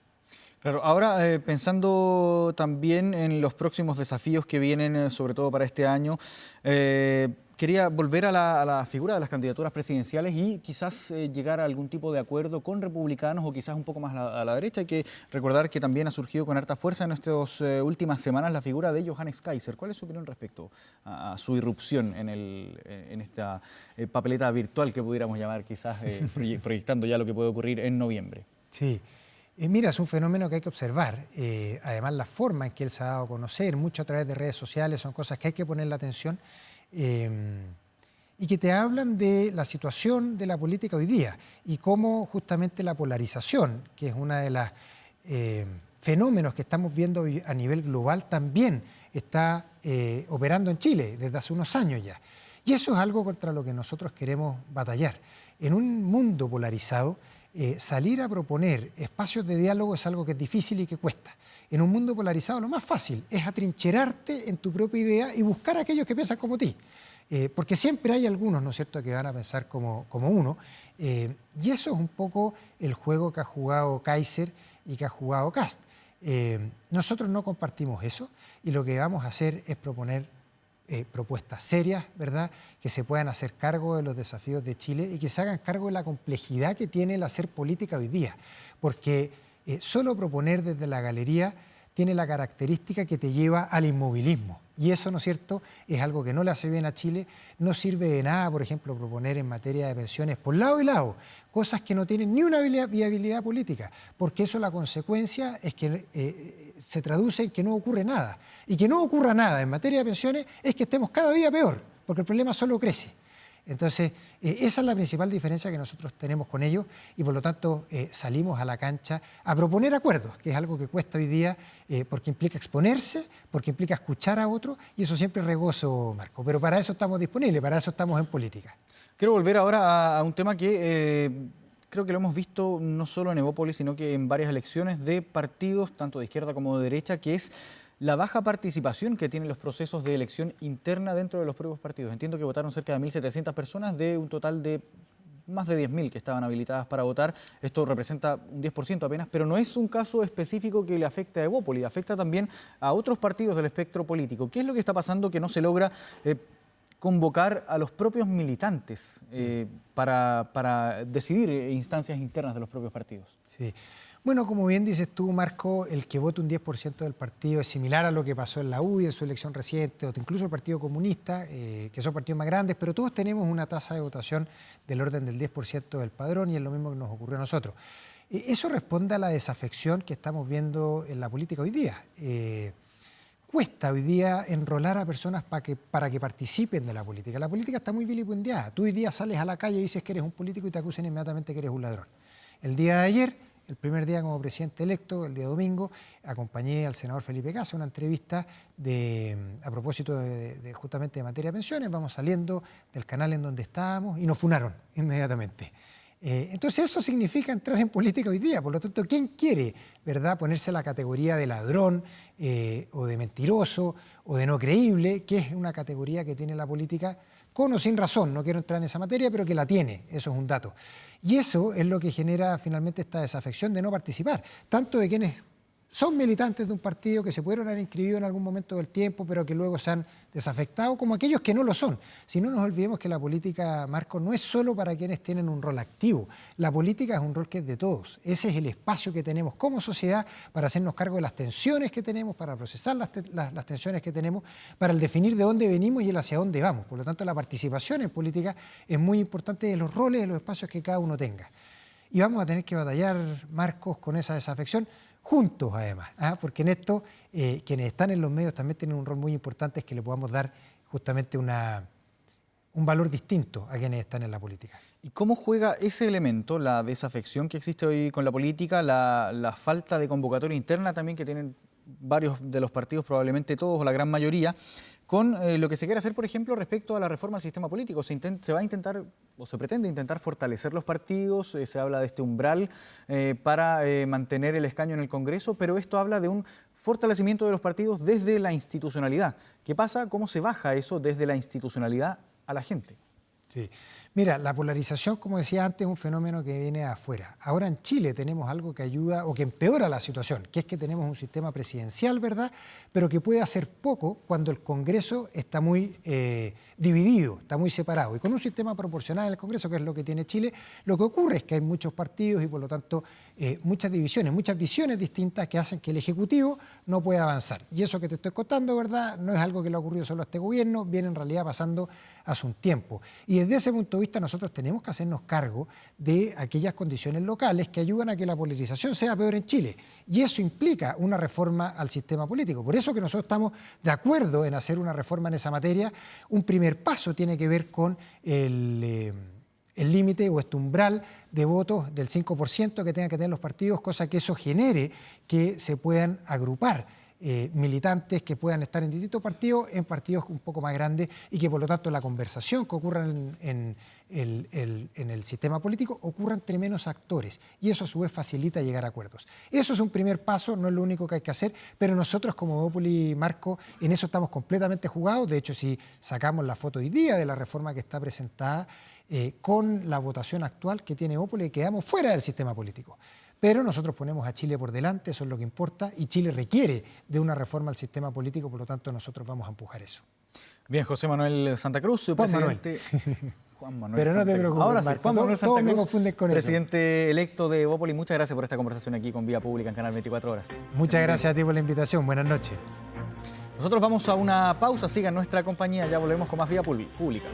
Claro, ahora pensando también en los próximos desafíos que vienen, sobre todo para este año, quería volver a la figura de las candidaturas presidenciales y quizás llegar a algún tipo de acuerdo con republicanos o quizás un poco más a la derecha. Hay que recordar que también ha surgido con harta fuerza en estas últimas semanas la figura de Johannes Kaiser. ¿Cuál es su opinión respecto a su irrupción en esta papeleta virtual que pudiéramos llamar quizás proyectando ya lo que puede ocurrir en noviembre? Sí. Mira, es un fenómeno que hay que observar. Además, la forma en que él se ha dado a conocer, mucho a través de redes sociales, son cosas que hay que ponerle atención y que te hablan de la situación de la política hoy día y cómo justamente la polarización, que es uno de los fenómenos que estamos viendo a nivel global, también está operando en Chile desde hace unos años ya. Y eso es algo contra lo que nosotros queremos batallar. En un mundo polarizado, salir a proponer espacios de diálogo es algo que es difícil y que cuesta. En un mundo polarizado lo más fácil es atrincherarte en tu propia idea y buscar a aquellos que piensan como ti. Porque siempre hay algunos, ¿no es cierto?, que van a pensar como uno. Y eso es un poco el juego que ha jugado Kaiser y que ha jugado Kast. Nosotros no compartimos eso y lo que vamos a hacer es proponer propuestas serias, ¿verdad?, que se puedan hacer cargo de los desafíos de Chile y que se hagan cargo de la complejidad que tiene el hacer política hoy día. Porque solo proponer desde la galería tiene la característica que te lleva al inmovilismo. Y eso, ¿no es cierto?, es algo que no le hace bien a Chile. No sirve de nada, por ejemplo, proponer en materia de pensiones por lado y lado cosas que no tienen ni una viabilidad política, porque eso la consecuencia es que se traduce en que no ocurre nada. Y que no ocurra nada en materia de pensiones es que estemos cada día peor, porque el problema solo crece. Entonces, esa es la principal diferencia que nosotros tenemos con ellos y por lo tanto salimos a la cancha a proponer acuerdos, que es algo que cuesta hoy día porque implica exponerse, porque implica escuchar a otros y eso siempre es regoso, Marco. Pero para eso estamos disponibles, para eso estamos en política. Quiero volver ahora a un tema que creo que lo hemos visto no solo en Evópolis, sino que en varias elecciones de partidos, tanto de izquierda como de derecha, que es la baja participación que tienen los procesos de elección interna dentro de los propios partidos. Entiendo que votaron cerca de 1.700 personas de un total de más de 10.000 que estaban habilitadas para votar. Esto representa un 10% apenas, pero no es un caso específico que le afecte a Evópolis, afecta también a otros partidos del espectro político. ¿Qué es lo que está pasando que no se logra convocar a los propios militantes para decidir instancias internas de los propios partidos? Sí. Bueno, como bien dices tú, Marco, el que vote un 10% del partido es similar a lo que pasó en la UDI en su elección reciente, o incluso el Partido Comunista, que son partidos más grandes, pero todos tenemos una tasa de votación del orden del 10% del padrón y es lo mismo que nos ocurrió a nosotros. Eso responde a la desafección que estamos viendo en la política hoy día. Cuesta hoy día enrolar a personas para que participen de la política. La política está muy vilipendiada. Tú hoy día sales a la calle y dices que eres un político y te acusan inmediatamente que eres un ladrón. El día de ayer, el primer día como presidente electo, el día domingo, acompañé al senador Felipe Cassa a una entrevista a propósito justamente de materia de pensiones. Vamos saliendo del canal en donde estábamos y nos funaron inmediatamente. Entonces eso significa entrar en política hoy día. Por lo tanto, ¿quién quiere, verdad, ponerse la categoría de ladrón o de mentiroso o de no creíble, que es una categoría que tiene la política con o sin razón? No quiero entrar en esa materia, pero que la tiene, eso es un dato. Y eso es lo que genera finalmente esta desafección de no participar, tanto de quienes son militantes de un partido que se pudieron haber inscribido en algún momento del tiempo, pero que luego se han desafectado, como aquellos que no lo son. Si no nos olvidemos que la política, Marco, no es solo para quienes tienen un rol activo. La política es un rol que es de todos. Ese es el espacio que tenemos como sociedad para hacernos cargo de las tensiones que tenemos, para procesar las tensiones que tenemos, para el definir de dónde venimos y el hacia dónde vamos. Por lo tanto, la participación en política es muy importante de los roles, de los espacios que cada uno tenga. Y vamos a tener que batallar, Marcos, con esa desafección, juntos además, porque en esto quienes están en los medios también tienen un rol muy importante, es que le podamos dar justamente un valor distinto a quienes están en la política. ¿Y cómo juega ese elemento, la desafección que existe hoy con la política, la falta de convocatoria interna también que tienen varios de los partidos, probablemente todos o la gran mayoría, con lo que se quiere hacer, por ejemplo, respecto a la reforma del sistema político? Se va a intentar, o se pretende intentar fortalecer los partidos, se habla de este umbral para mantener el escaño en el Congreso, pero esto habla de un fortalecimiento de los partidos desde la institucionalidad. ¿Qué pasa? ¿Cómo se baja eso desde la institucionalidad a la gente? Sí. Mira, la polarización, como decía antes, es un fenómeno que viene de afuera. Ahora en Chile tenemos algo que ayuda o que empeora la situación, que es que tenemos un sistema presidencial, ¿verdad?, pero que puede hacer poco cuando el Congreso está muy dividido, está muy separado. Y con un sistema proporcional en el Congreso, que es lo que tiene Chile, lo que ocurre es que hay muchos partidos y por lo tanto muchas divisiones, muchas visiones distintas que hacen que el Ejecutivo no pueda avanzar. Y eso que te estoy contando, ¿verdad?, no es algo que le ha ocurrido solo a este gobierno, viene en realidad pasando hace un tiempo. Y desde ese punto de vista nosotros tenemos que hacernos cargo de aquellas condiciones locales que ayudan a que la polarización sea peor en Chile. Y eso implica una reforma al sistema político. Por eso que nosotros estamos de acuerdo en hacer una reforma en esa materia. Un primer paso tiene que ver con el límite o este umbral de votos del 5% que tengan que tener los partidos, cosa que eso genere que se puedan agrupar militantes que puedan estar en distintos partidos, en partidos un poco más grandes y que por lo tanto la conversación que ocurra en el sistema político ocurra entre menos actores y eso a su vez facilita llegar a acuerdos. Eso es un primer paso, no es lo único que hay que hacer, pero nosotros como Evópolis, Marco, en eso estamos completamente jugados. De hecho, si sacamos la foto hoy día de la reforma que está presentada con la votación actual que tiene Evópolis, quedamos fuera del sistema político. Pero nosotros ponemos a Chile por delante, eso es lo que importa, y Chile requiere de una reforma al sistema político, por lo tanto nosotros vamos a empujar eso. Bien, José Manuel Santa Cruz, presidente. Juan Manuel Pero no te Santa Cruz. preocupes, Ahora sí, Marco, Juan Manuel todos Santa me Cruz, confunden con eso. presidente electo de Evópolis. Muchas gracias por esta conversación aquí con Vía Pública en Canal 24 Horas. Muchas gracias a ti por la invitación. Buenas noches. Nosotros vamos a una pausa, sigan nuestra compañía, ya volvemos con más Vía Pública.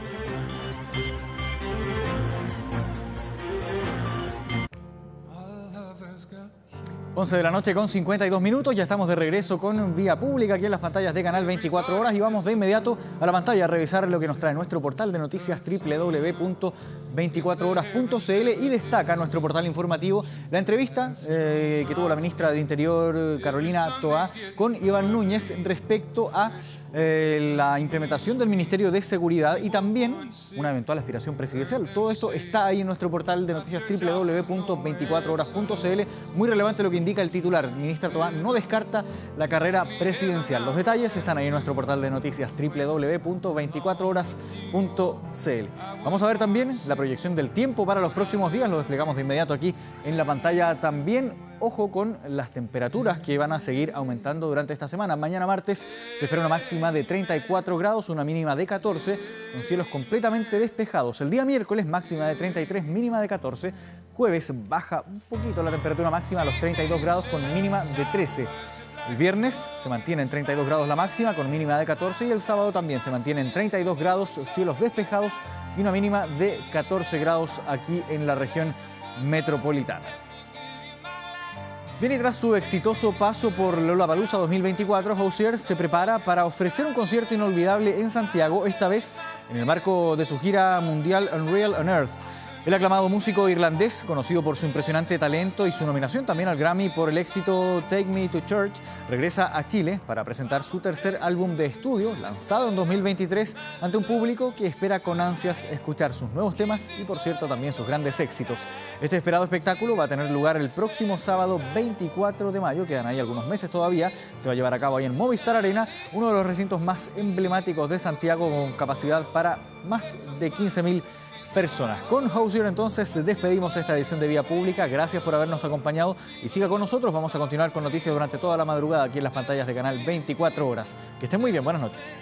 11 de la noche con 52 minutos, ya estamos de regreso con Vía Pública aquí en las pantallas de Canal 24 Horas y vamos de inmediato a la pantalla a revisar lo que nos trae nuestro portal de noticias www.24horas.cl y destaca nuestro portal informativo la entrevista que tuvo la ministra de Interior Carolina Toá con Iván Núñez respecto a la implementación del Ministerio de Seguridad y también una eventual aspiración presidencial. Todo esto está ahí en nuestro portal de noticias www.24horas.cl. Muy relevante lo que indica el titular. Ministra Toá no descarta la carrera presidencial. Los detalles están ahí en nuestro portal de noticias www.24horas.cl. Vamos a ver también la proyección del tiempo para los próximos días. Lo desplegamos de inmediato aquí en la pantalla también. Ojo con las temperaturas que van a seguir aumentando durante esta semana. Mañana martes se espera una máxima de 34 grados, una mínima de 14, con cielos completamente despejados. El día miércoles máxima de 33, mínima de 14. Jueves baja un poquito la temperatura máxima a los 32 grados con mínima de 13. El viernes se mantiene en 32 grados la máxima con mínima de 14 y el sábado también se mantiene en 32 grados, cielos despejados y una mínima de 14 grados aquí en la región metropolitana. Bien, y tras su exitoso paso por Lollapalooza 2024, Hozier se prepara para ofrecer un concierto inolvidable en Santiago, esta vez en el marco de su gira mundial Unreal on Earth. El aclamado músico irlandés, conocido por su impresionante talento y su nominación también al Grammy por el éxito Take Me to Church, regresa a Chile para presentar su tercer álbum de estudio, lanzado en 2023, ante un público que espera con ansias escuchar sus nuevos temas y, por cierto, también sus grandes éxitos. Este esperado espectáculo va a tener lugar el próximo sábado 24 de mayo, quedan ahí algunos meses todavía, se va a llevar a cabo ahí en Movistar Arena, uno de los recintos más emblemáticos de Santiago con capacidad para más de 15.000 personas. Con Hozier entonces despedimos esta edición de Vía Pública. Gracias por habernos acompañado y siga con nosotros. Vamos a continuar con noticias durante toda la madrugada aquí en las pantallas de Canal 24 Horas. Que estén muy bien. Buenas noches.